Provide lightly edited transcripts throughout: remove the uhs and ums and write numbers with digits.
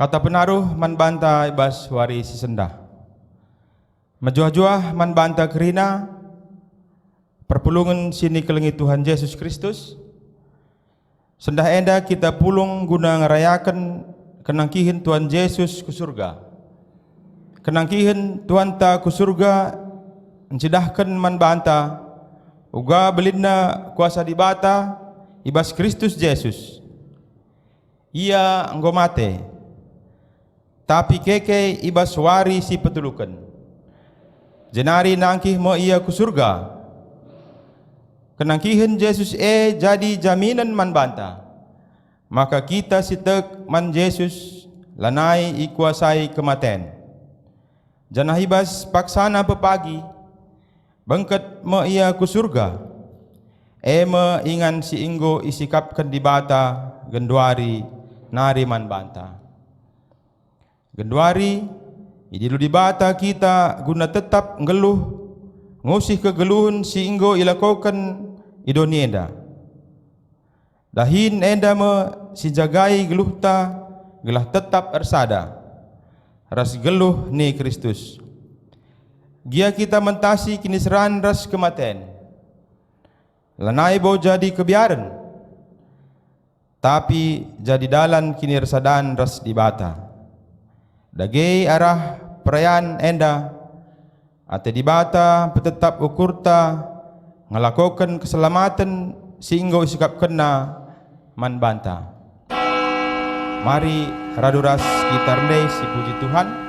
Kata penaruh man banta ibas wari sisenda. Majuah-juah man banta kerina perpulungan sini kelengi Tuhan Yesus Kristus. Sendah enda kita pulung guna ngerayakan kenangkihin Tuhan Yesus ke surga. Kenangkihin Tuhan ta ke surga encidahkan man banta uga belina kuasa di bata ibas Kristus Yesus. Ia enggo mate tapi keke ibas wari si petulukan. Jenari nangkih mo ia ke surga. Kenangkihin Yesus jadi jaminan man banta. Maka kita sitek man Yesus lanai ikuasai kematian. Janah ibas paksana pepagi bangkat mo ia ke surga. Me ingan si inggo isikapkan di bata genduari nari man banta. Genduari idilu di bata kita guna tetap ngeluh ngusih kegeluhun si inggo ilakokan idoni enda. Dahin enda me si jagai geluh ta gelah tetap ersada. Ras geluh ni Kristus. Gia kita mentasi kini seran ras kematian. Lanai bau jadi kebiaran. Tapi jadi dalan kini resadan ras di bata. Dagei arah perayaan enda ate di bata petetap ukurta ngelakukan keselamatan sehingga sikap kena man banta. Mari raduras kita rendai si puji Tuhan.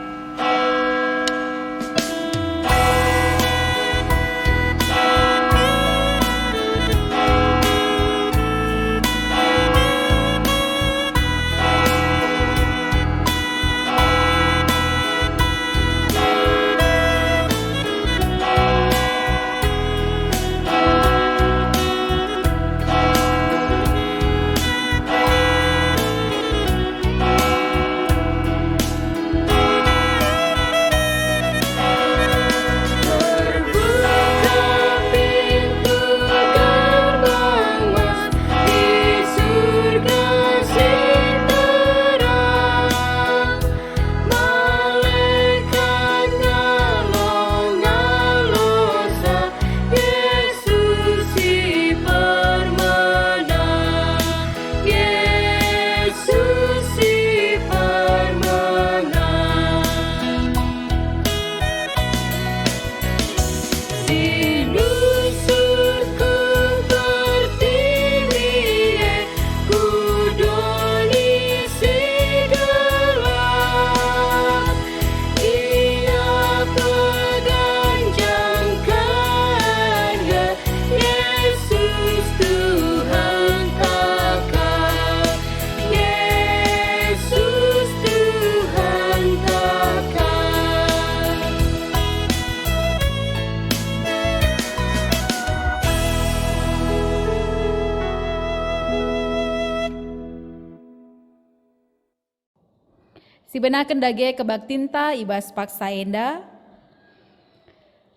Si benaken dage kebaktinta ibas paksa enda.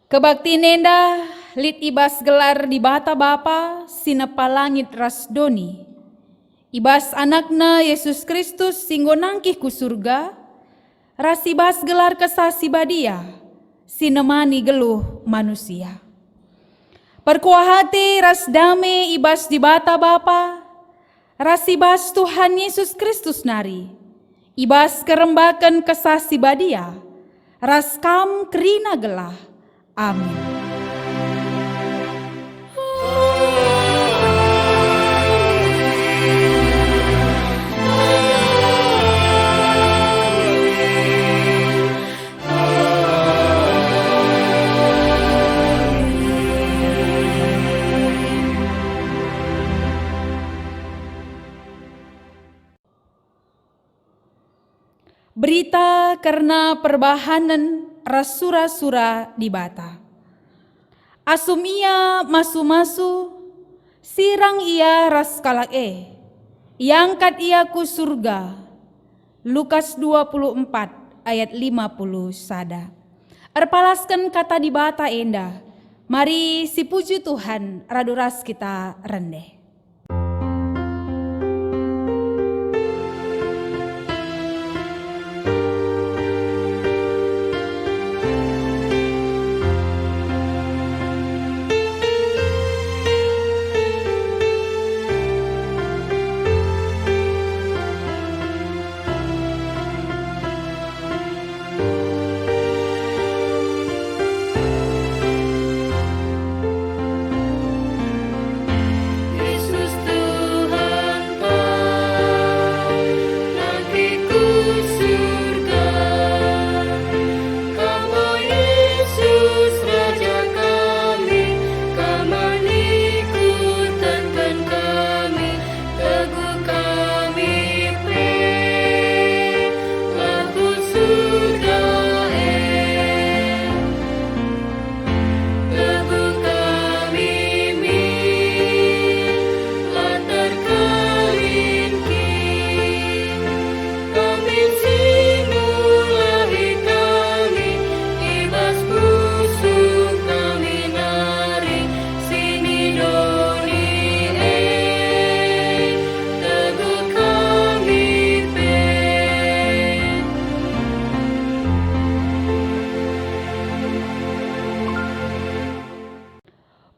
Kebaktin enda lit ibas gelar di bata bapa sinepa langit rasdoni. Ibas anakna Yesus Kristus singgo nangkih ku surga. Ras ibas gelar kesasi badia sinemani geluh manusia. Perkuah hati ras dame ibas di bata bapa. Ras ibas Tuhan Yesus Kristus nari. Ibas kerembakan kesasi badia, raskam kerina gelah. Amin. Berita karena perbahanan rasura-sura di bata. Asum ia masu-masu, sirang ia raskalak iangkat ia ku surga. Lukas 24 ayat 50 sada. Erpalaskan kata di bata enda. Mari si puji Tuhan raduras kita rendeh.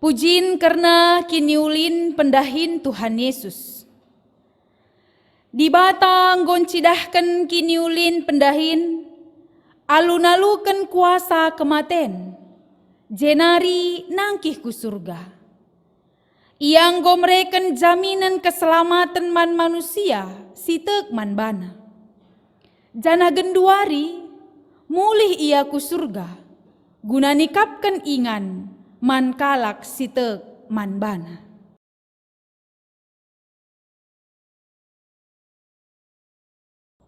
Pujin karena kiniulin pendahin Tuhan Yesus. Di batang goncidahkan kiniulin pendahin, alun-alukan kuasa kematen, jenari nangkih ku surga. Iang gomreken jaminan keselamatan man manusia, sitek man bana. Jana genduari, mulih ia ku surga, guna nikapkan ingan, man kalak sitek man bana.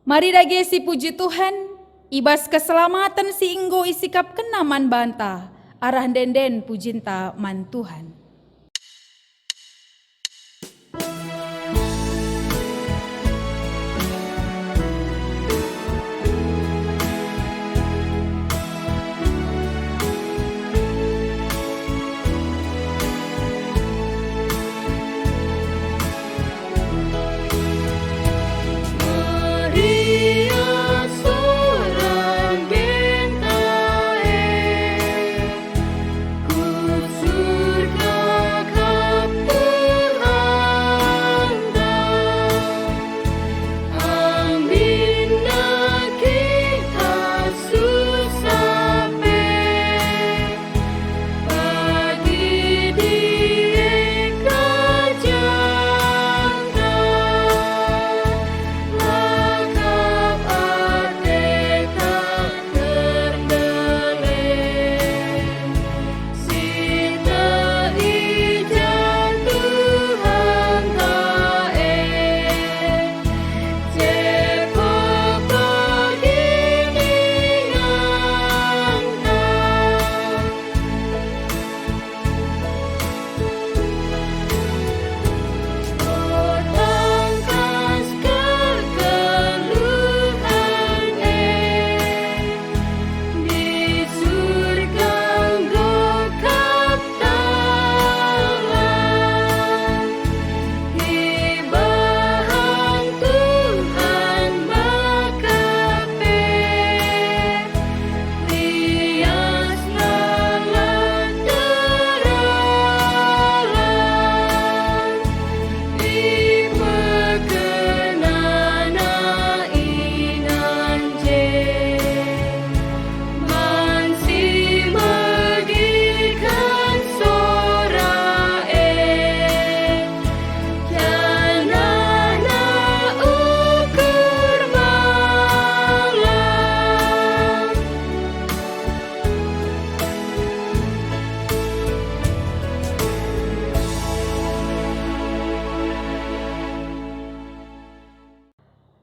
Mari dagesi puji Tuhan, ibas keselamatan si inggo isikap kena man banta, arah denden pujinta man Tuhan.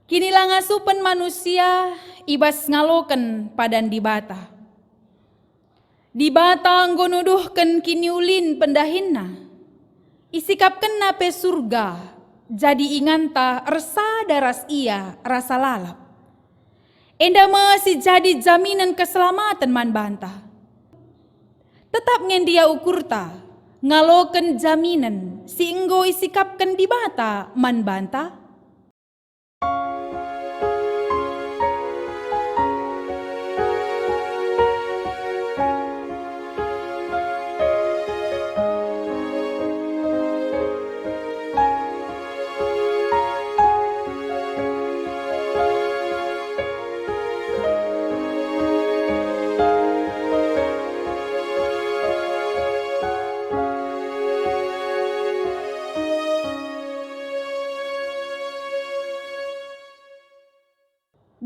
Kinilah ngasupen manusia ibas ngaloken padan di bata. Di bata nggonuduhken kiniulin pendahinna. Isikapken nape surga, jadi inganta resa daras ia rasa lalap. Enda masih jadi jaminan keselamatan man banta. Tetap ngendia ukurta, ngaloken jaminan si enggo isikapken di bata man banta.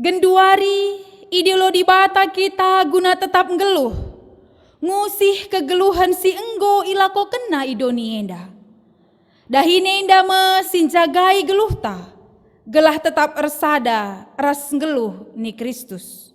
Genduari ideologi bata kita guna tetap ngeluh, ngusih kegeluhan si enggo ilako kena idoni enda. Dahine enda mesin jagai geluh ta, gelah tetap ersada ras ngeluh ni Kristus.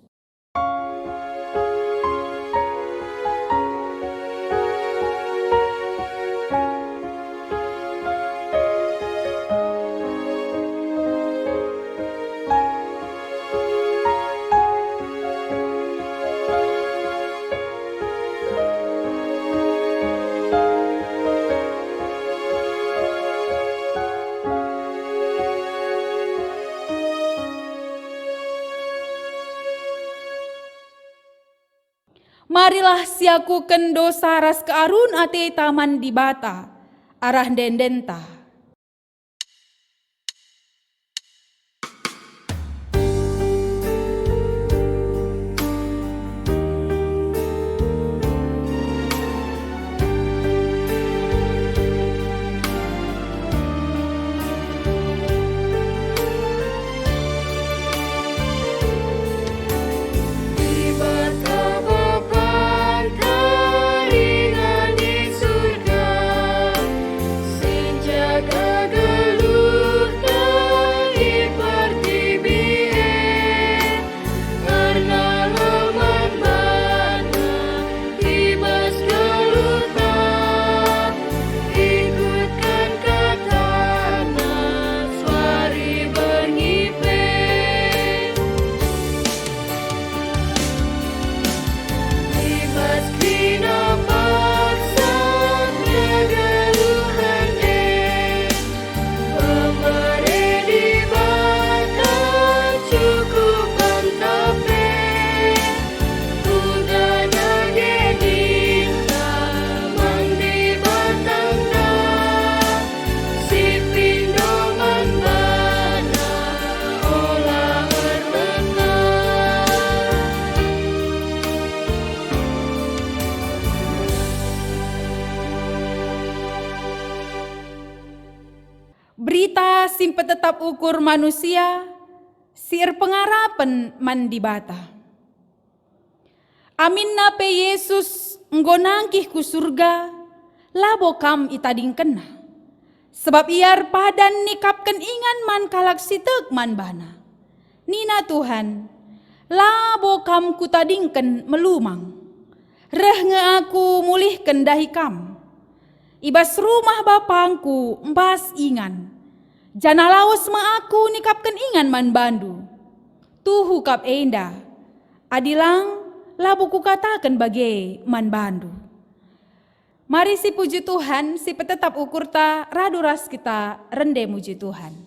Marilah siakuken dosa ras kearun ate taman di bata, arah dendenta. Berita simpe tetap ukur manusia, sir pengarapan man di bata. Amin nape Yesus nggonangkih ku surga, labo kam itading kena. Sebab iar padan nikapken ingan man kalak sitek man bana. Nina Tuhan, labo kam kutadingken melumang. Reh nge aku mulihken dahi kam. Ibas rumah bapangku mbas ingan. Jana lawas ma aku nikapken ingan man bandu. Tuhu kap enda. Adilang labu ku katakan bagai man bandu. Mari si puji Tuhan, si petetap ukur ta radu ras kita rende muji Tuhan.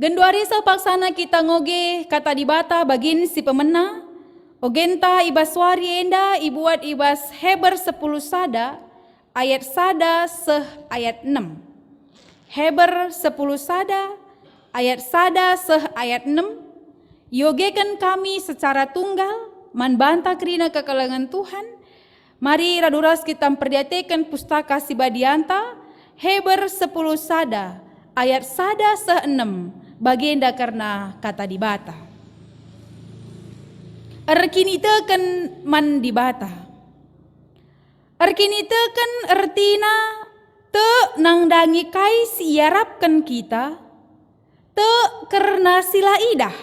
Genduari sepaksana kita ngoge kata di bata bagin si pemena. Ogenta ibas wari enda ibuat ibas Heber 10 sada ayat sada seh ayat 6. Heber 10 sada ayat sada seh ayat 6. Yogekan kami secara tunggal manbanta kerina kekalangan Tuhan. Mari raduras kita memperdiatekan pustaka si badianta Heber 10 sada ayat sada seh 6. Bagenda karena kata di bata. Erkinitekan man di bata. Erkinitekan ertina te nangdangi kai siarapkan kita. Te te karena sila idah.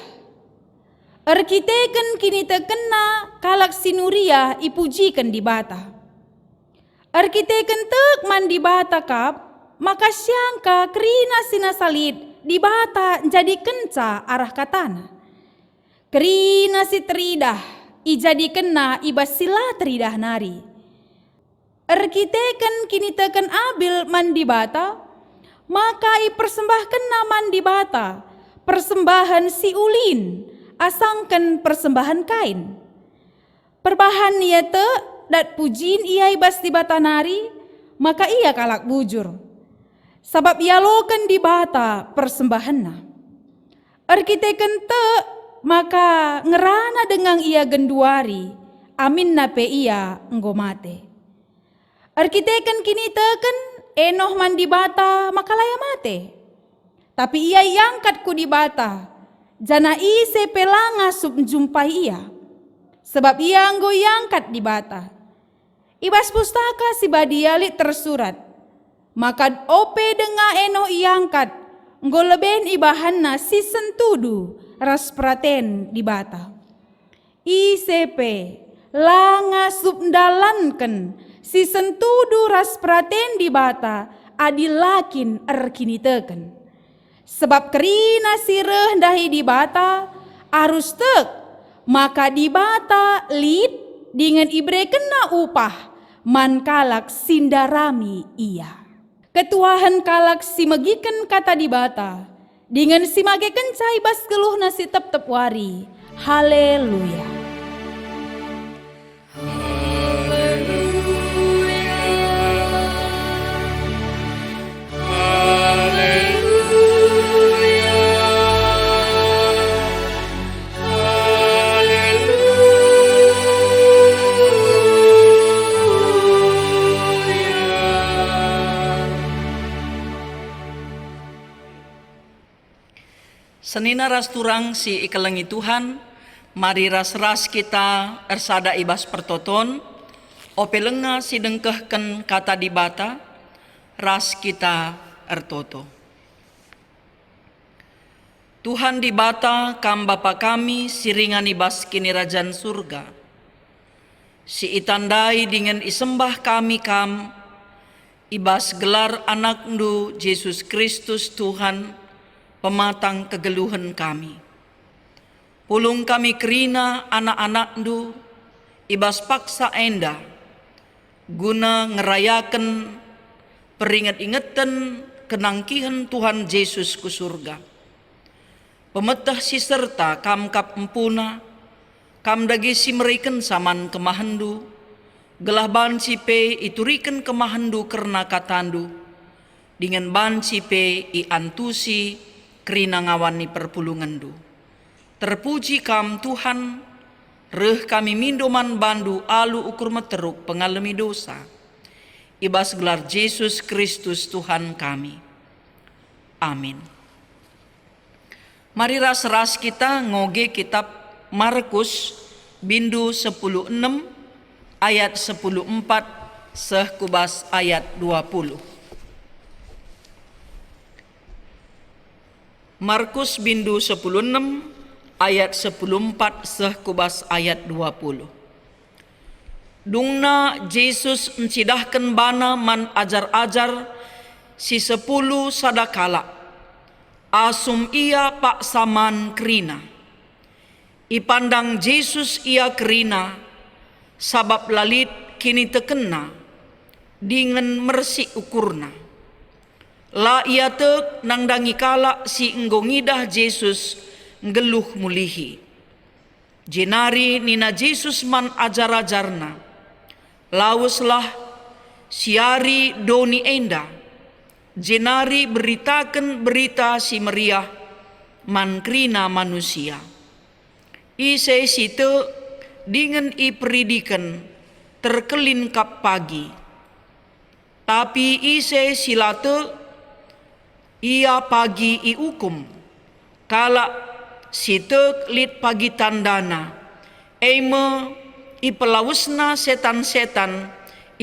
Erkiteken kini tekena kalak sinuria ipujikan di bata. Erkiteken tek man di bata kap, maka syangka kerina sinasalit di bata jadi kenca arah katana. Kerina si teridah ijadi kena ibas sila teridah nari. Erkiteken kini teken abil man di bata, maka i persembahkan naman di bata persembahan si ulin asangkan persembahan kain. Perbahan ia te dat pujin ia ibas di bata nari, maka ia kalak bujur. Sabab ia lokan di bata persembahanna. Erkiteken te maka ngerana dengan ia genduari, amin nape ia enggomate. Erkiteken kini teken enoh man di bata maka laya mate. Tapi ia yangkat ku di bata, jana ise pelanga sub jumpai ia. Sebab ia anggo yangkat di bata. Ibas pustaka si badiali tersurat. Maka ope denga enoh iangkat, nggo leben ibahanna si sentudu ras praten di bata. ICP langa subdalanken si sentudu ras praten di bata adilakin erkiniteken. Sebab kerina sireh dahi di bata arus tek, maka di bata lid dengan ibre kena upah man kalak sindarami ia. Ketuahan kalak si megiken kata di bata dengan si mage kencai bas geluh nasi tep-tep wari. Haleluya. Senina ras turang si ikelengi Tuhan, mari ras kita ersada ibas pertoton, ope lenga si dengkehken kata di bata, ras kita ertoto. Tuhan di bata kam Bapa kami siringan ibas kini rajan surga. Si itandai dengan isembah kami kam, ibas gelar anak ndu Yesus Kristus Tuhan, pematang kegeluhan kami. Pulung kami kerina anak-anak ndu, ibas paksa enda, guna ngerayakan peringat-ingatan kenangkihan Tuhan Yesus ku surga. Pemetah si serta kam kap empuna, kam dagi si meriken saman kemahandu, gelah ban si pe ituriken kemahandu karena katandu, dengan ban si pe i antusi kerina ngawani perpulungandu. Terpuji kam Tuhan, reh kami mindoman bandu alu ukur meteruk pengalami dosa. Ibas gelar Yesus Kristus Tuhan kami. Amin. Mari ras kita ngoge kitab Markus bindu 16 ayat 14 seh kubas ayat 20. Markus bindu 16 ayat 14 seh kubas ayat 20. Dungna Yesus mencidahkan bana man ajar-ajar si 10 sadakala. Asum ia pak saman kerina. Ipandang Yesus ia kerina, sabab lalit kini tekena, dengan mersi ukurna. La ia tek nangdangi kala si enggongidah Yesus ngeluh mulihi. Jenari nina Yesus man ajar-ajarna. Lawuslah siari doni enda. Jenari beritakan berita si meriah man krina manusia. Ise si tek dengan i peridikan terkelin kap pagi. Tapi ise silate ia pagi i hukum, kala sitek lit pagi tandana, eime i pelawusna setan-setan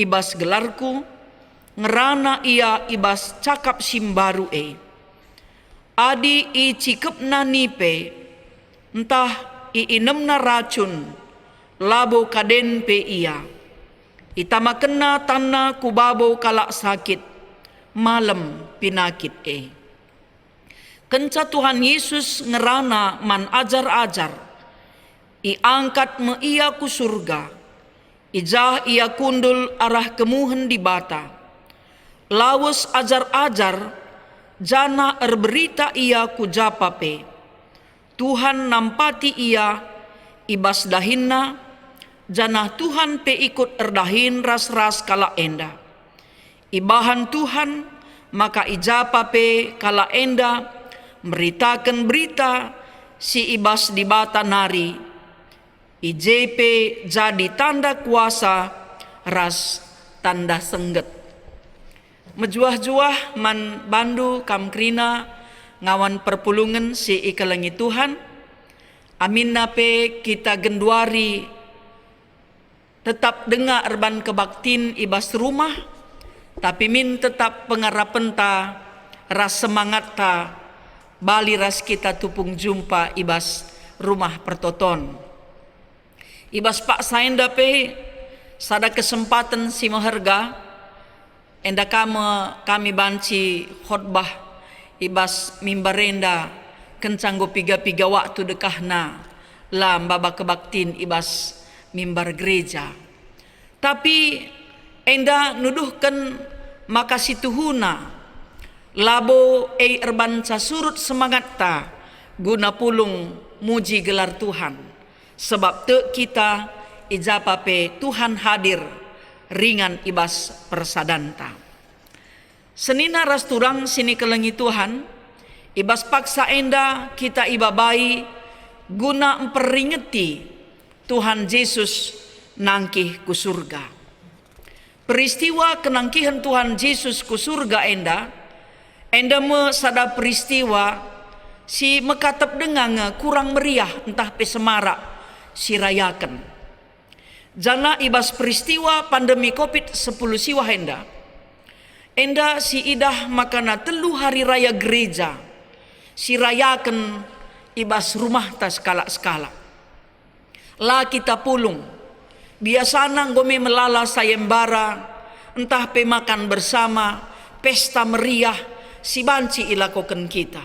ibas gelarku, ngerana ia ibas cakap simbaru Adi i cikepna nipe, entah i inemna racun, labo kaden pe ia. Itama kena tanah kubabo kalak sakit, malam pinakit Kenca Tuhan Yesus ngerana man ajar-ajar, iangkat me ia ku surga, ijah ia kundul arah kemuhen di bata. Lawas ajar-ajar, jana berita ia ku japape. Tuhan nampati ia, ibas dahinna, jana Tuhan pe ikut erdahin ras-ras kala enda. Ibahan Tuhan, maka ijapape kala enda, meritakan berita si ibas di bata nari. IJP jadi tanda kuasa, ras tanda sengget. Mejuah-juah man bandu kam krina ngawan perpulungan si ikalangi Tuhan. Amin nape kita genduari tetap dengar erban kebaktin ibas rumah, tapi min tetap pengarapan ta, ras semangat ta, bali ras kita tupung jumpa ibas rumah pertoton. Ibas Pak Saenda pe sada kesempatan si maharga, enda kami banci khotbah ibas mimbarenda kencanggo piga-piga waktu dekahna la mbaba kebaktin ibas mimbar gereja. Tapi enda nuduhkan makasih tuhuna labo erban surut semangat ta guna pulung muji gelar Tuhan. Sebab te kita ijapape Tuhan hadir ringan ibas persadanta. Senina ras turang sini kelengi Tuhan, ibas paksa enda kita ibabai guna memperingati Tuhan Yesus nangkih ku surga. Peristiwa kenangkihan Tuhan Yesus ku surga enda me sada peristiwa si mekatap dengan kurang meriah entah pe semarak si rayakan. Jana ibas peristiwa pandemi COVID-10 siwa enda si idah makana telu hari raya gereja si rayakan ibas rumah tas skala-skala. La kita pulung biasana ngome melala sayembara, entah pe makan bersama, pesta meriah si banci ilakokan kita.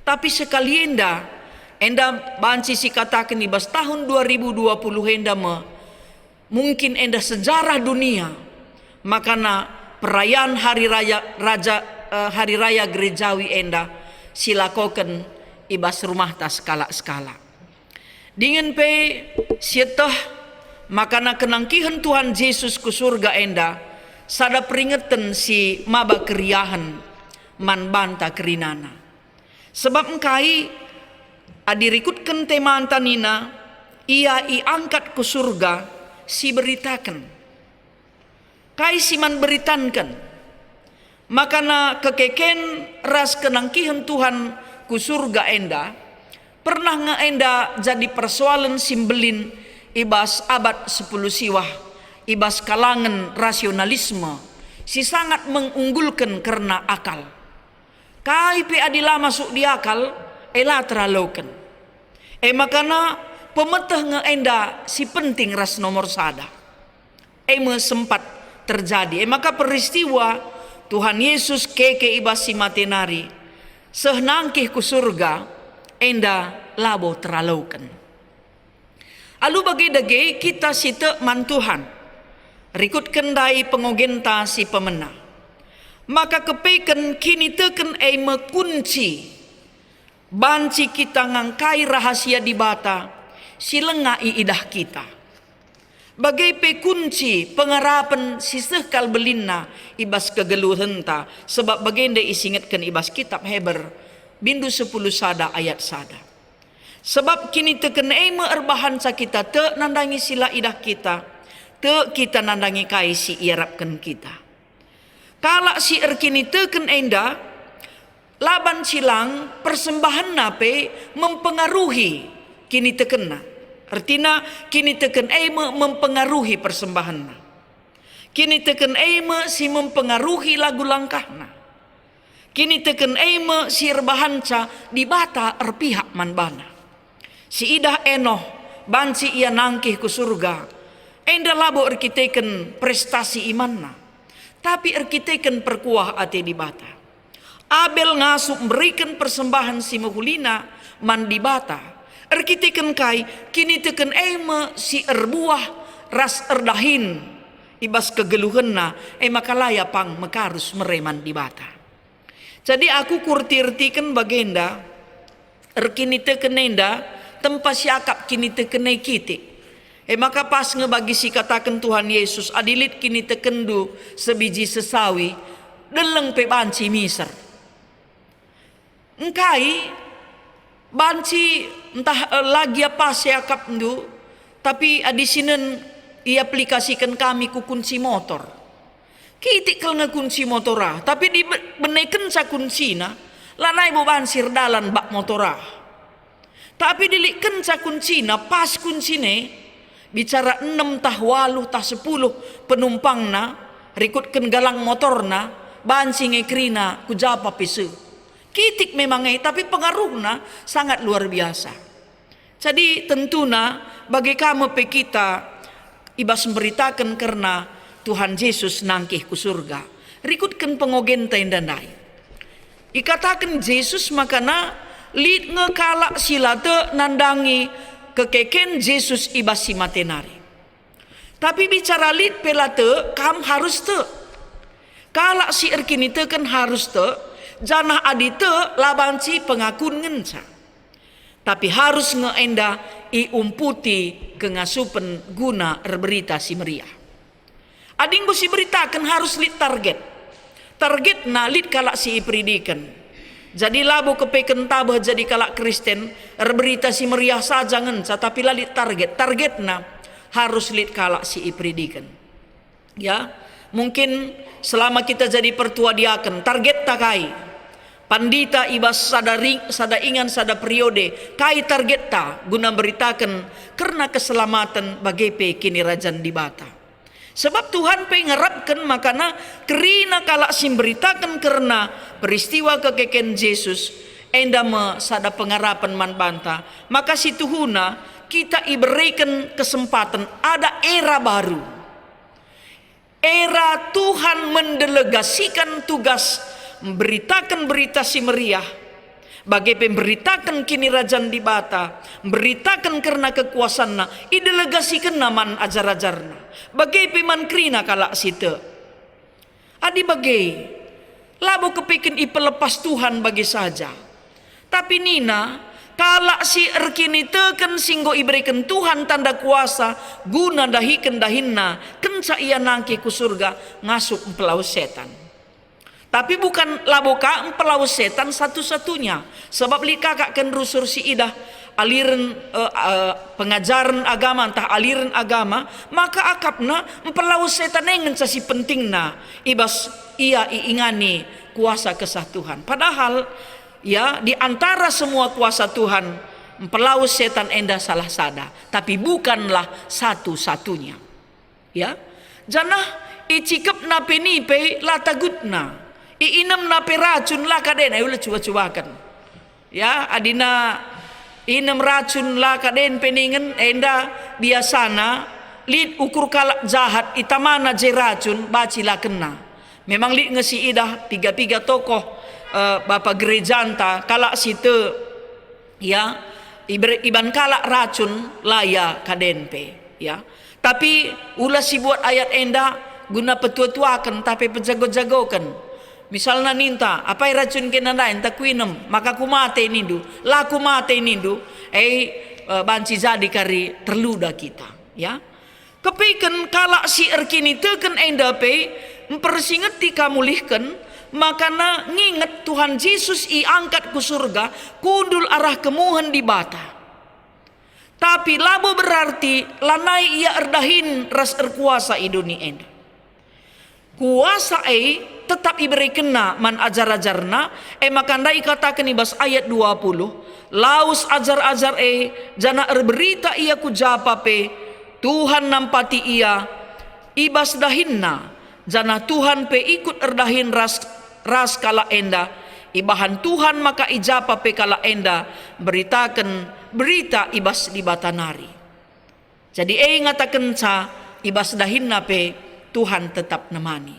Tapi sekali enda banci si katakan ibas tahun 2020 mungkin enda sejarah dunia makana perayaan hari raya gerejawi enda silakokan ibas rumah tas skala-skala. Dengan pe sietah makana kenangkihan Tuhan Yesus ku surga enda sada peringatan si maba keriahan man banta kerinana. Sebab engkai adirikutkan tema antanina ia iangkat ku surga si beritakan. Kai si man beritankan. Makana kekeken ras kenangkihan Tuhan ku surga enda pernah enda jadi persoalan simbelin ibas abad 10 siwah, ibas kalangan rasionalisme si sangat mengunggulkan karena akal. Kai pe adila masuk di akal ela teralaukan. Makana pemetah enda si penting ras nomor sada. Sempat terjadi. Maka peristiwa Tuhan Yesus keke ibas si matenari sehnangkih ku surga enda labo teralaukan. Alu bagi dage kita site mantuhan rikut kendai pengogenta si pemenang. Maka kepeken kini teken kunci banci kita ngangkai rahasia di bata si lengai idah kita. Bagai pe kunci pengarapan si sekal belinna ibas kegeluhenta sebab bagenda isingatkan ibas kitab Heber bindu 10 sada ayat sada. Sebab kini teken erbahan sa kita te nandangi sila idah kita te kita nandangi kai si iarapkan kita. Kala si erkini teken enda laban silang persembahan nape mempengaruhi kini tekena. Artinya kini teken mempengaruhi persembahan. Kini teken si mempengaruhi lagu langkahna. Kini teken eme si erbahanca di bata erpihak man bana. Si idah enoh banci ia nangkih ke surga. Enda labo erkiteken prestasi imanna. Tapi erkiteken perkuah ate di bata. Abel ngasup memberikan persembahan si mahulina man di bata. Erkiteken kai kini teken eme si erbuah ras erdahin. Ibas kegeluhenna makalaya pang mekarus mereman di bata. Jadi aku kurtirtikan bagenda erkini tekenenda tempat siakap kini tekene kiti. Maka pas ngebagi si katakan Tuhan Yesus adilit kini tekendu sebiji sesawi deleng pe banci miser. Engkai banci entah lagi apa siakap ndu tapi adisinen ia aplikasikan kami ku kunci motor. Kitik kal kunci motorah, tapi di beneken sa kuncina, lanai boban sir dalan bak motorah. Tapi diliken sa kuncina, pas kuncine, bicara 6 tah 8 tah 10 penumpangna, rikutken galang motorna, bansi ngekrina kujapa pisu. Kitik memang tapi pengaruhna sangat luar biasa. Jadi tentuna bagi kamu pe kita ibas memberitakan karena Tuhan Yesus nangkih ku surga. Rikutkan pengogen tendandai. Ikatakan Yesus makana lid ngekalak silate nandangi kekeken Yesus ibasi matenari. Tapi bicara lid pelate kam harus te. Kalak si erkini te kan harus te. Janah adite labanci pengakun ngenca. Tapi harus ngeenda iumputi kengasupen guna erberita si meriah. Ading si beritakan harus lid target. Target na lid kalak si ipridikan. Jadi labo kepeken tabah jadi kalak Kristen. Berita si meriah saja ngenca. Tapi lalit target. Target na harus lid kalak si ipridikan. Ya. Mungkin selama kita jadi pertua diaken. Target takai. Pandita ibas sada ingan sada periode. Kai target ta. Guna beritakan. Karena keselamatan bagepe kini rajan di bata. Sebab Tuhan pengerapkan makana kerina kalak simberitakan karena peristiwa kekeken Yesus endama sada pengarapan man banta. Maka si Tuhuna kita iberikan kesempatan ada era baru. Era Tuhan mendelegasikan tugas memberitakan berita si meriah. Bagi pemberitakan kini rajan di bata, beritakan karena kekuasaanna, idelegasikan naman ajar-ajarna. Bagi peman krina kalak site. Adi bagi, labo kepikin ipelepas Tuhan bagi saja. Tapi nina, kalak si erkini teken singgo iberikan Tuhan tanda kuasa, guna dahikan dahinna, kenca ia nangki ku surga, ngasup empelau setan. Tapi bukan laboka empelau setan satu-satunya. Sebab li kakak ken rusur si idah aliran pengajaran agama entah aliran agama, maka akapna empelau setan engen sasi pentingna ibas ia iingani kuasa kesah Tuhan. Padahal ya di antara semua kuasa Tuhan empelau setan enda salah sada, tapi bukanlah satu-satunya. Ya. Janah icikep na penipe latagutna. Iinem na peracun lah kaden ayo coba-cobakan. Ya, adina inem racun lah kaden peningen enda biasana lid ukur kalak jahat itamana je racun bacilah kena. Memang lid ngesi idah tiga tokoh Bapak gerejanta kalak situ ya iban kalak racun laya kaden pe ya. Tapi ulah si buat ayat enda guna petua-tuakan tapi pejago-jagokan. Misalnya ninta, apa racun kena lain tak kuinem, maka ku mate nindu, laku mate nindu, banci jadi kari terluda kita, ya. Kepiken kalak si erkini teken endape, mempersingeti kamulihkan, makana nginget Tuhan Yesus angkat ku surga, kundul arah kemuhan di bata. Tapi labo berarti lanai ia erdahin ras erkuasa iduni enda. Kuasa tetap iberi kena man ajar-ajarna makandai katakan ibas ayat 20 laus ajar-ajar jana berita ia ku japape Tuhan nampati ia ibas dahinna jana Tuhan pe ikut erdahin ras kala enda ibahan Tuhan maka ijapa pekala enda beritakan berita ibas di batanari. Jadi ngatakan sa ibas dahin nape Tuhan tetap nemani.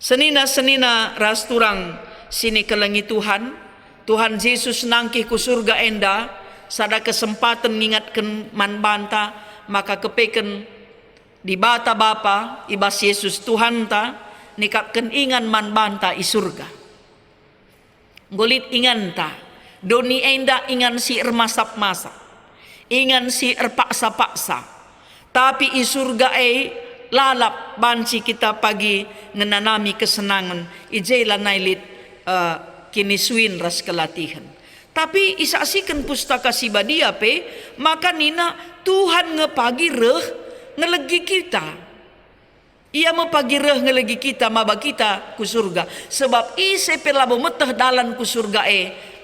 Senina rasturang sini kelengi Tuhan Yesus nangkih ku surga enda, sada kesempatan ngingatkan man banta, maka kepeken di bata Bapa ibas Yesus Tuhan ta nikapkan ingan man banta i surga. Golit ingan ta, doni enda ingan si ermasap-masap, ingan si erpaksa-paksa, tapi i surga lalap banci kita pagi ngenanami kesenangan ijela nailit kiniswin ras kelatihan. Tapi isaksikan pustaka si badia maka nina Tuhan ngepagi reh ngelegi kita. Ia mepagi reh ngelegi kita maba kita ku surga. Sebab ise pelabo meteh dalan ku surga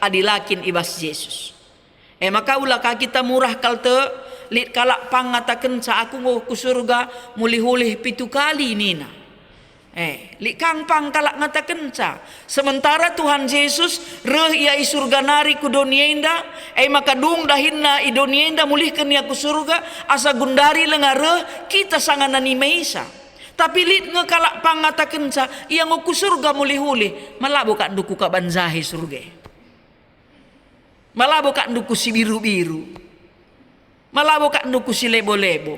adilakin ibas Yesus. Maka ulaka kita murah kalte lit kalak pangataken sa aku ngo ku surga mulih-hulih 7 kali nina. Lik kangpang kalak ngataken sa. Sementara Tuhan Yesus reh ia i surga nari ku donienda, maka dung dahinna i donienda mulihkan ia ku surga asa gundari lenga reh kita sanganani meisa. Tapi lit ngekalak pangataken sa ia ngo ku surga mulih-hulih malabo ka duku ka banzahi surga. Malabo ka duku si biru-biru. Malabo ka duku si lebo-lebo.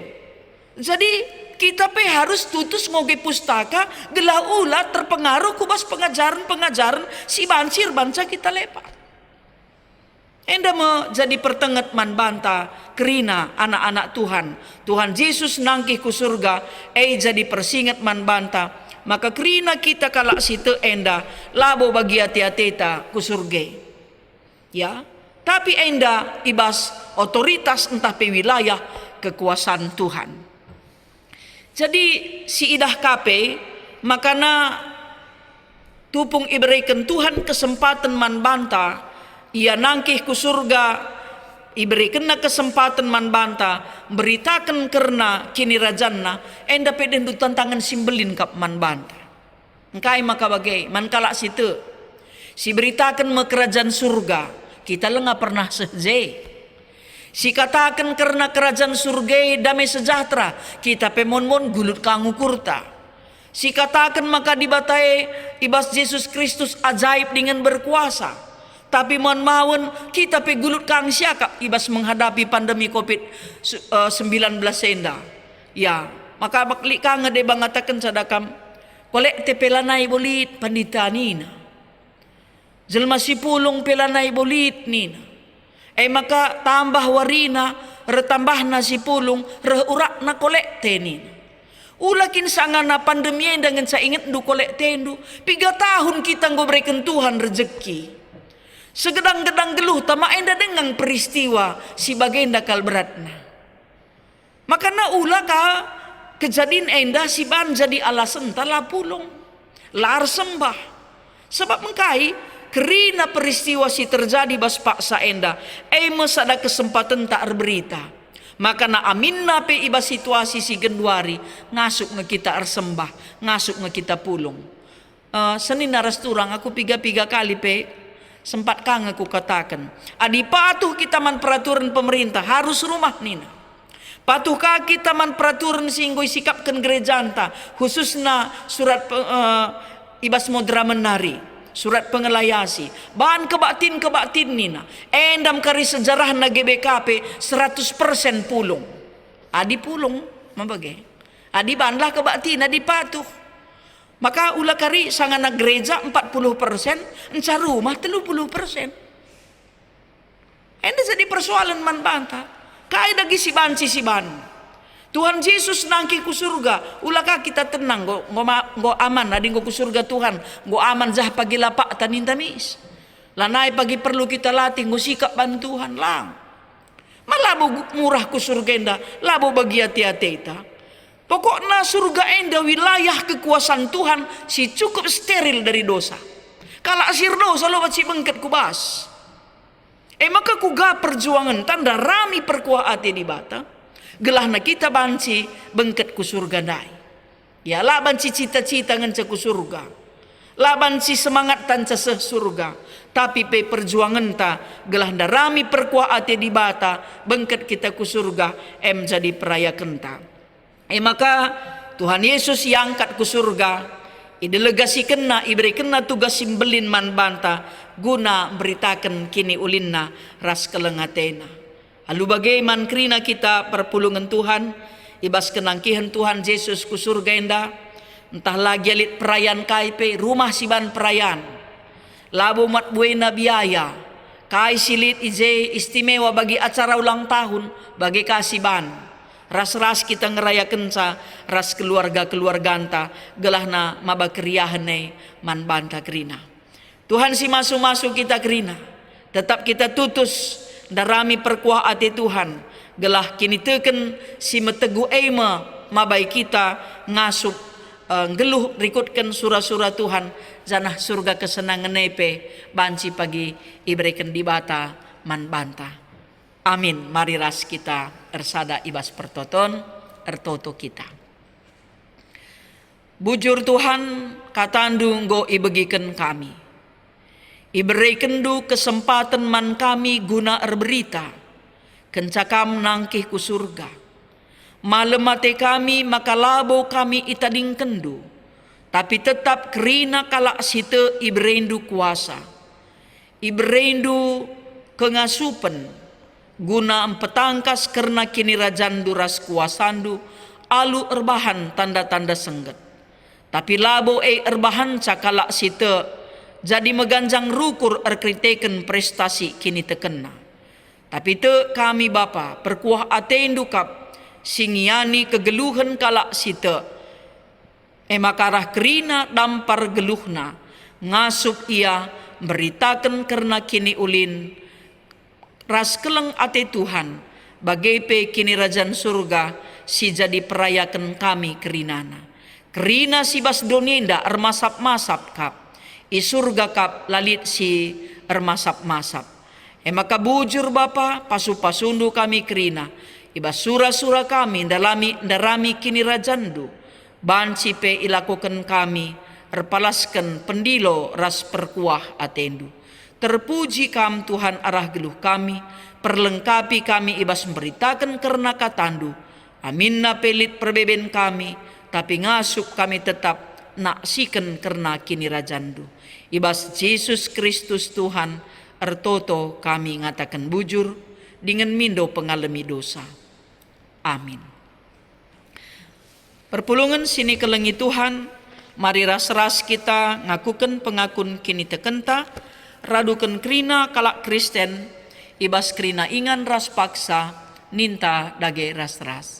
Jadi kita harus tutus ngoge pustaka gelah ulah terpengaruh kubas pengajaran si bancir banca kita lepas. Enda me jadi pertenget man banta kerina anak-anak Tuhan Yesus nangkih ku surga jadi persingat man banta maka kerina kita kalak situ enda labo bagi hati-hatita ku surga. Ya, tapi enda ibas otoritas entah pe wilayah kekuasaan Tuhan. Jadi si idah kape makana tupung iberikan Tuhan kesempatan man banta ia nangkih ku surga iberikan na kesempatan man banta beritakan karena kini rajanna enda peden du tantangan simbelin kap man banta engkai maka bagai man kalak situ si beritakan me kerajaan surga kita lenga pernah sehje. Si katakan karena kerajaan surga damai sejahtera kita pemon-mon gulut kangu kurta. Si katakan maka dibatai ibas Yesus Kristus ajaib dengan berkuasa. Tapi mon mawon kita pe gulut kang siakap ibas menghadapi pandemi COVID-19 enda. Ya, maka bakli kang de bangatakan sadakam kolek te pelanai bolit pandita nina. Jelma si pulung pelanai bolit nina. Maka tambah warina retambah nasi pulung reurak na kolekte ni. Ulakin sangana pandemi dengan saya ingat du kolekte du 3 tahun kita ngobrekan Tuhan rezeki. Segedang-gedang geluh tama enda dengan peristiwa si bagenda kal beratna. Maka na ulaka kejadian enda si ban jadi alasan tala pulung lar sembah. Sebab mengkai kerina peristiwa si terjadi bas paksa enda ada kesempatan tak berita maka na amin na pe iba situasi si genduari ngasuk nge kita arsembah ngasuk nge kita pulung senin naras turang aku 3 kali pe sempat kang aku katakan adi patuh kita man peraturan pemerintah harus rumah nina patuhkah kita man peraturan singgoy sikapkan gerejanta khususna surat ibas modra menari surat pengelayasi bahan kebatin nina endam kari sejarah na GBKP 100% pulung adi pulung mabage adi banlah kebatin adi patuh maka ulah kari sangana gereja 40% enca rumah 30% enda jadi persoalan man banta kai dagi si banci si ban Tuhan Yesus nangki ku surga ulaka kita tenang go aman adi go ku surga Tuhan go aman zah pagi lapak tanin tamis lanai pagi perlu kita latih go sikap bantuhan lang malabo murah ku surga enda labo bagi hati-hati ita pokoknya surga enda wilayah kekuasaan Tuhan si cukup steril dari dosa kalau asir dosa lo baci bengket ku bas maka ku ga perjuangan tanda rami perkuah hati di bata gelah na kita banci bengket ku surga dai. Ya lah banci cita-cita ngan ku surga. Laban si semangat tan ceseh surga. Tapi pe perjuangan ta gelah darami perkuah ate di bata bengket kita ku surga jadi peraya kenta. Maka Tuhan Yesus yang angkat ku surga idelegasi kena iberi kena tugas simbelin man banta guna beritakan kini ulinna ras kelengatena. Lalu bagaimana krina kita perpulungan Tuhan ibas kenangkihan Tuhan Yesus ku surga enda entah lagi alit perayaan kaipe rumah siban perayaan labo mat buena biaya kai silit ije istimewa bagi acara ulang tahun bagi kasiban ras-ras kita ngerayakan sa ras keluarga anta gelahna mabakriahan man banta krina Tuhan si masuk kita krina tetap kita tutus darami perkuah ati Tuhan gelah kini teken si metegu ema mabai kita ngasup geluh rikutkan surah-surah Tuhan janah surga kesenangan nepe banci pagi iberikan di bata man banta. Amin. Mari ras kita ersada ibas pertoton ertoto kita. Bujur Tuhan katandu nggo ibegikan kami. Iberikan du kesempatan man kami guna erberita kencakam nangkih ku surga. Malam mate kami maka labo kami itading kendu. Tapi tetap kerina kalak site ibrendu kuasa. Ibrendu kengasupen. Guna empetangkas karena kini rajandu ras kuasandu. Alu erbahan tanda-tanda sengget. Tapi labo erbahan cakalak site. Jadi meganjang rukur erkriteken prestasi kini tekena. Tapi te kami Bapa perkuah atendu kap. Singiani kegeluhan kalak site makarah kerina dampar geluhna ngasup ia beritakan karena kini ulin ras keleng ate Tuhan bagai pe kini rajan surga si jadi perayakan kami kerinana kerina si bas donienda ermasap-masap kap i surga kap lalit si ermasap-masap maka bujur Bapa pasu-pasundu kami kerina ibas surah-surah kami darami kini rajandu banci pe ilakukan kami erpalaskan pendilo ras perkuah atendu terpuji kam Tuhan arah geluh kami perlengkapi kami ibas memberitakan karena katandu aminna pelit perbeben kami tapi ngasup kami tetap naksikan karena kini rajandu ibas Yesus Kristus Tuhan ertoto kami ngatakan bujur dengan mindo pengalami dosa. Amin. Perpulungan sini kelengi Tuhan, mari ras-ras kita ngakukan pengakun kini tekenta, radukan krina kalak Kristen, ibas krina ingan ras paksa, ninta dage ras-ras.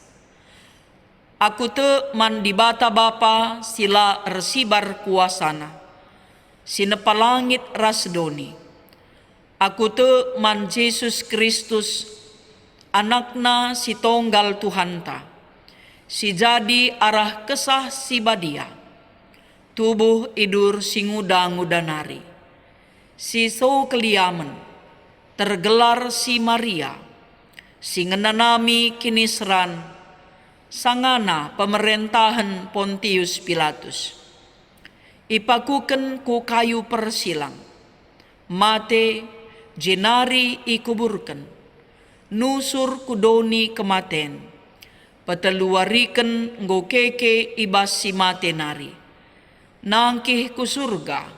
Aku te man di bata Bapa sila resibar kuasana, sinepalangit ras doni. Aku te man Yesus Kristus anakna si tonggal Tuhanta, si jadi arah kesah si badia, tubuh idur si nguda-ngudanari, si so keliamen, tergelar si Maria, si ngenanami kinisran, sangana pemerintahan Pontius Pilatus, ipakuken ku kayu persilang, mate jenari ikuburken, nusur kudoni kematen, pateluariken ngokeke ibas si matenari, nangkih ku surga,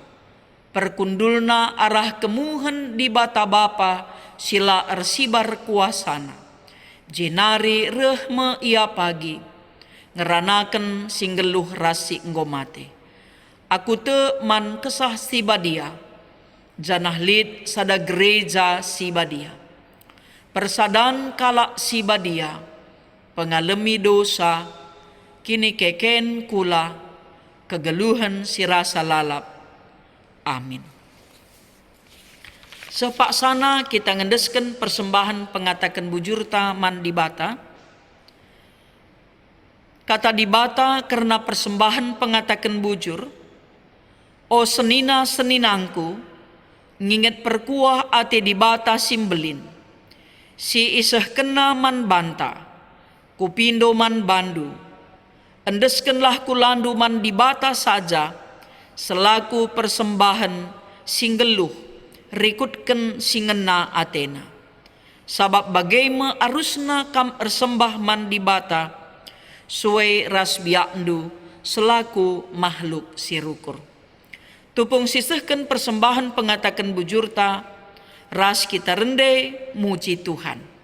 perkundulna arah kemuhen di bata Bapa sila ersibar kuasana, jenari rehme ia pagi, ngeranaken singgeluh rasi ngomate. Aku te man kesah si badia, janah lid sada gereja si badia. Persadan kalak si badia, pengalami dosa, kini keken kula, kegeluhan si rasa lalap. Amin. Sepak sana kita ngendeskan persembahan pengatakan bujurta man di bata. Kata di bata karena persembahan pengatakan bujur, o senina seninangku, nginget perkuah ate di bata simbelin. Si iseh kena man banta, kupindo man bandu, endeskenlah kulandu man di bata saja, selaku persembahan singgeluh rikutken singena Athena. Sabab bagaimana arusna kam ersembah man di bata suai ras biakndu selaku makhluk sirukur. Tupung sisehken persembahan pengatakan bujurta ras kita rende muji Tuhan.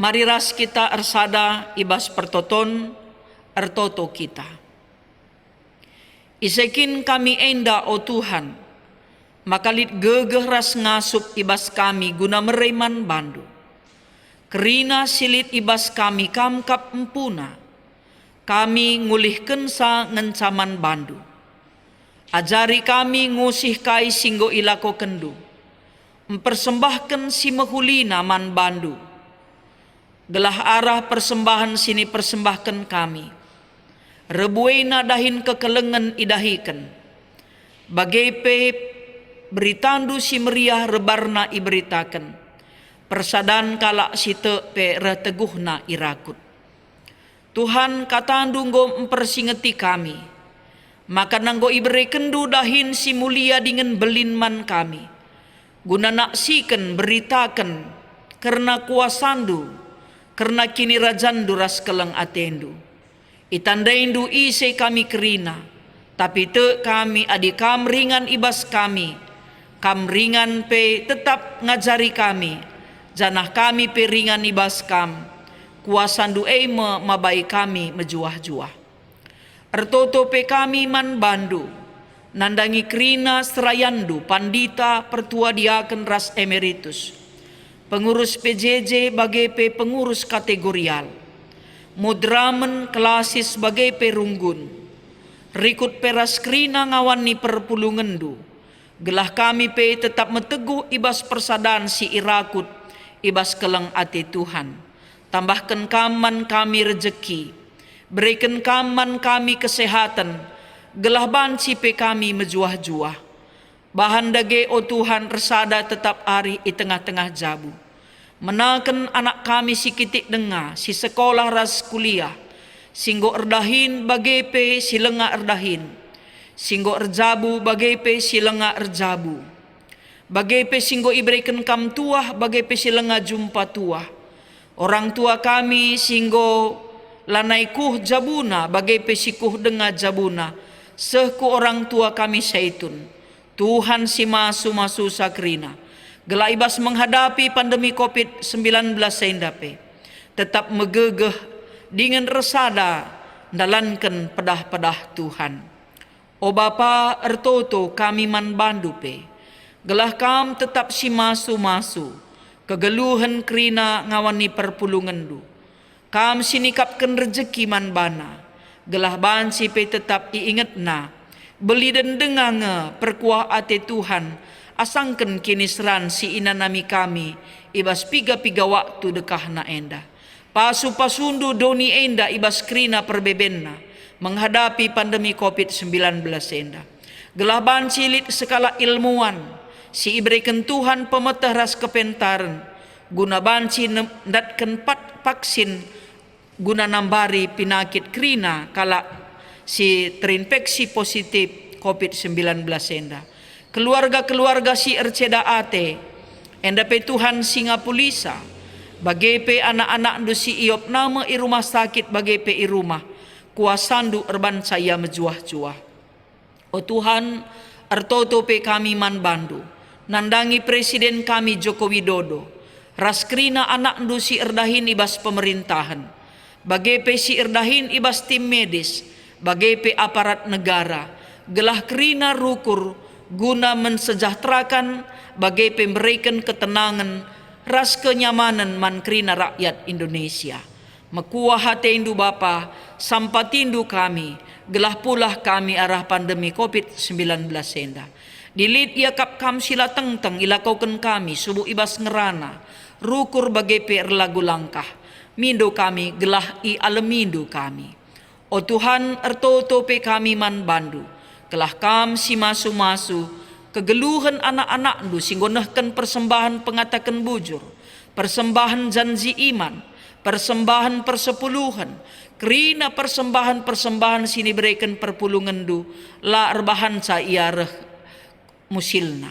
Mari ras kita ersada ibas pertoton ertoto kita. Isekin kami enda o Tuhan, makalit gegeh ras ngasup ibas kami guna mereman bandu. Kerina silit ibas kami kamkap empuna, kami ngulihken sa ngencaman bandu. Ajari kami ngusih kai singgo ilako kendu, mempersembahkan si mehulina man bandu. Gelah arah persembahan sini persembahkan kami. Rebuena dahin kekelengan idahikan. Bagaipe beritandu si meriah rebarna iberitakan. Persadan kalak si te pe reteguhna irakut. Tuhan katandu nggo mempersingeti kami. Maka nanggo iberi kendu dahin si mulia dengan belin man kami. Guna naksikan beritakan karena kuasandu. Karena kini rajan duras keleng atendu. Itandaindu ise kami kerina. Tapi te kami adi kam ringan ibas kami. Kam ringan pe tetap ngajari kami. Janah kami pe ringan ibas kam. Kuasandu eime mabai kami mejuah-juah. Ertoto pe kami man bandu. Nandangi kerina serayandu pandita pertua diaken ras emeritus. Pengurus PJJ bagai pe pengurus kategorial. Mudramen kelasis bagai pe runggun. Rikut peras krina ngawani perpulungendu. Gelah kami pe tetap meteguh ibas persadan si irakut. Ibas keleng ati Tuhan. Tambahkan kaman kami rejeki. Berikan kaman kami kesehatan. Gelah banci pe kami mejuah-juah. Bahan dage o Tuhan resada tetap ari di tengah-tengah jabu. Menaken anak kami si kitik denga, si sekolah ras kuliah. Singgo erdahin bagai pe si lenga erdahin. Singgo erjabu bagai pe si lenga erjabu. Bagai pe singgo iberikan kam tuah bagai pe si lenga jumpa tuah. Orang tua kami singgo lanai kuh jabuna bagai pe si kuh denga jabuna. Sehku orang tua kami saitun. Tuhan si masu sakrina. Gelaibas menghadapi pandemi COVID-19 seindape. Tetap megegeh dengan resada dalankan pedah-pedah Tuhan. O Bapa ertoto kami man bandupe, gelah kam tetap si masu-masu, kegeluhan kerina ngawani perpulungan du. Kam sinikapkan rezeki man bana, gelah bansi pe tetap iingat na, beli dan dengange perkuah ate Tuhan, asangken kini seran si inanami kami, ibas piga-piga waktu dekah na enda. Pasu-pasundu doni enda ibas krina perbebenna, menghadapi pandemi COVID-19 enda. Gelah bansi lit sekala ilmuwan, si iberikan Tuhan pemetah ras kepentaran, guna bansi datkan vaksin, guna nambari penyakit krina kala si terinfeksi positif COVID-19 enda. Keluarga-keluarga si erceda ate, enda pe Tuhan singa pulisa, bagi pe anak-anak du si iop nama i rumah sakit bagi pe i rumah, kuasandu erban saya mejuah-juah. O Tuhan, ertoto pe kami man bandu, nandangi Presiden kami Joko Widodo, raskrina anak du si erdahin ibas pemerintahan, bagi pe si erdahin ibas tim medis, bagi pe aparat negara, gelah krina rukur guna mensejahterakan, bagi pe memberikan ketenangan, ras kenyamanan man krina rakyat Indonesia. Mekuah hati indu Bapa, sampatindu kami, gelah pulah kami arah pandemi COVID-19 enda. Dilit ia kap kam sila teng-teng ilakaukan kami, subuh ibas ngerana, rukur bagi pe erlagu langkah. Mindo kami gelah i alemindo kami. O Tuhan ertoto pe kami man bandu, gelah kam si masu-masu, kegeluhan anak-anak du singgonahkan persembahan pengatakan bujur, persembahan janji iman, persembahan persepuluhan, kerina persembahan sini berikan perpulungan du, la erbahan sa iareh musilna.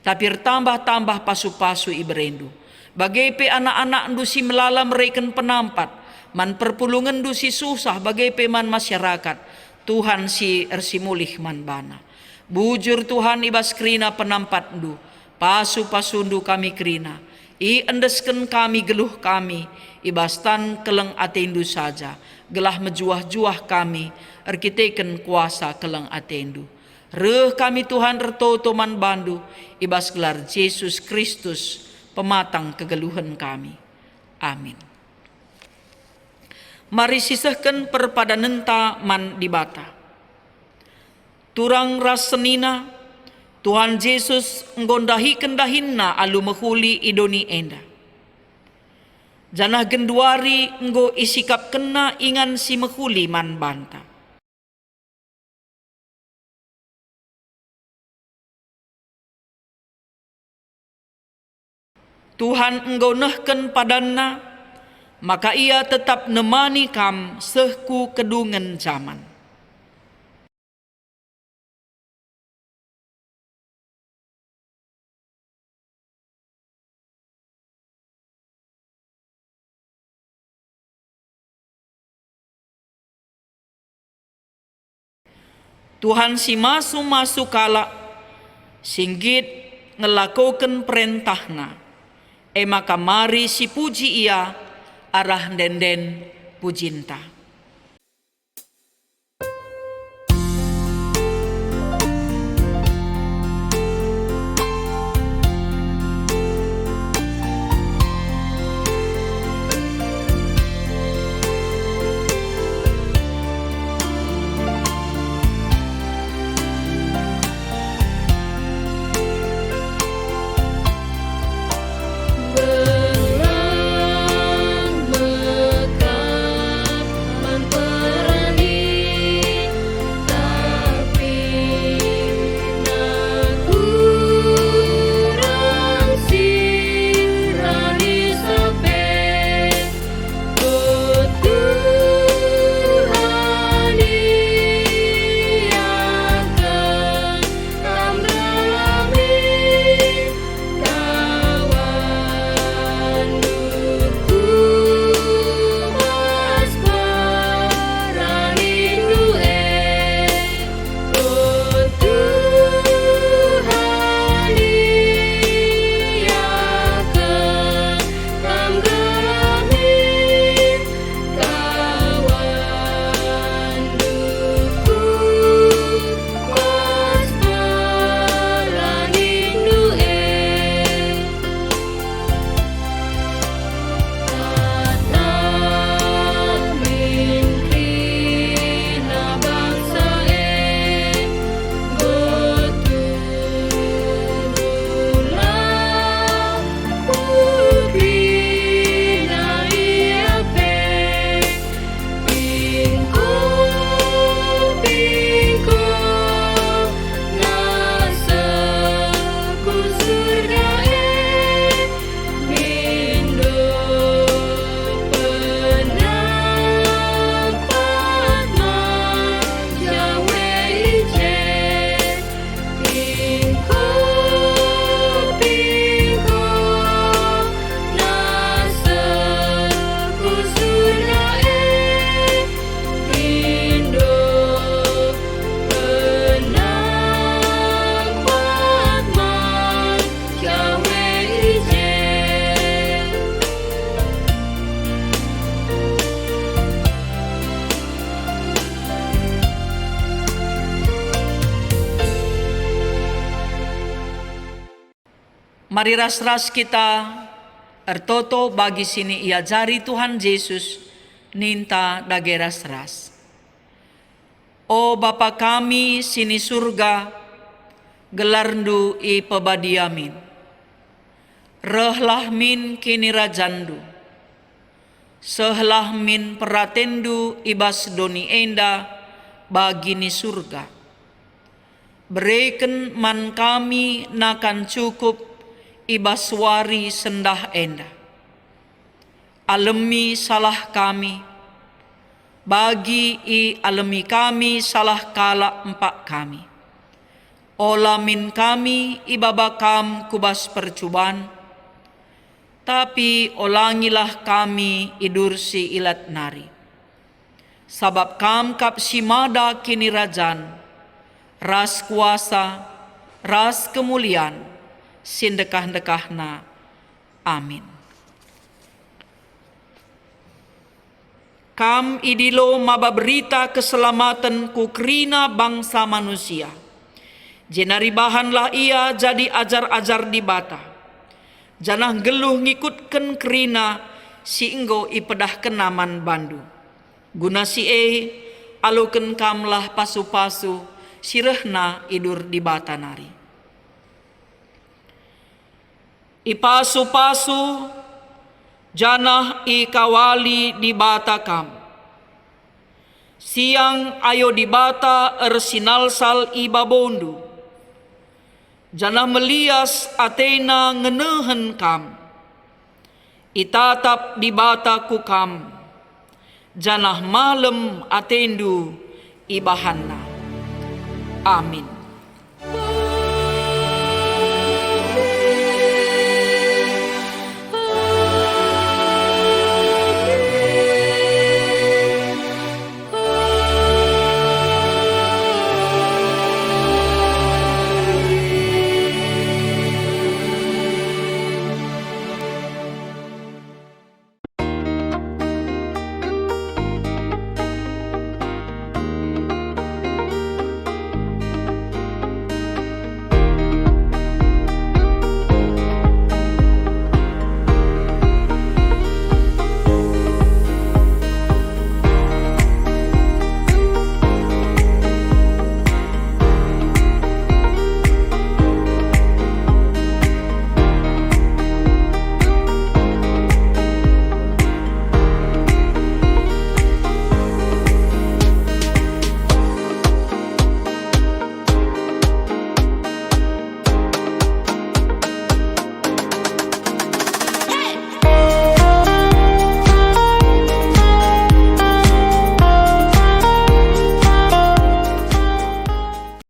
Tapi tambah-tambah pasu-pasu iberendu. Bagai pe anak-anak du si melala mereka penampat, man perpulungan du si susah, bagai pe man masyarakat, Tuhan si ersimulih man bana. Bujur Tuhan ibas krina penampat du, pasu-pasundu kami krina, i endesken kami geluh kami, ibas tan keleng atendu saja, gelah mejuah-juah kami, erkiteken kuasa keleng atendu. Reh kami Tuhan ertoto man bandu, ibas gelar Yesus Kristus, pematang kegeluhan kami. Amin. Mari sisahkan perpadanenta man dibata. Turang ras senina, Tuhan Yesus nggondahi kendahinna alu mehuli idoni enda. Janah genduari nggo isikap kena ingan si mehuli man banta. Tuhan enggonahkan padanna, maka ia tetap nemani kam sehku kedungan zaman. Tuhan si masu-masu kala singgit ngelakukan perintahna. Maka mari si puji ia arah denden pujinta. Mari ras-ras kita ertoto bagi sini ia jari Tuhan Yesus ninta dage ras-ras. O Bapa kami sini surga, gelarndu i pebadiamin. Rehlah min kini rajandu. Sehlah min peratendu ibas doni enda bagini surga. Berikan man kami nakan cukup ibas wari sendah enda. Alemi salah kami, bagi i alemi kami salah kala empak kami. Olamin kami ibabakam kubas percubaan, tapi olangilah kami idursi ilat nari. Sabab kam kap simada kini rajan, ras kuasa, ras kemuliaan, sindekah-dekahna. Amin. Kam idilo maba berita keselamatan ku kerina bangsa manusia. Jenari bahanlah ia jadi ajar-ajar di bata. Janah geluh ngikutken kerina si enggo ipedah kenaman bandu. Guna si aluken kamlah pasu-pasu sirehna idur di bata nari. Ipasu-pasu janah ikawali di bata kam. Siang ayo di bata ersinalsal ibabondu. Janah melias Athena ngenehen kam. Itatap di bata ku kam. Janah malam atendu ibahanna. Amin.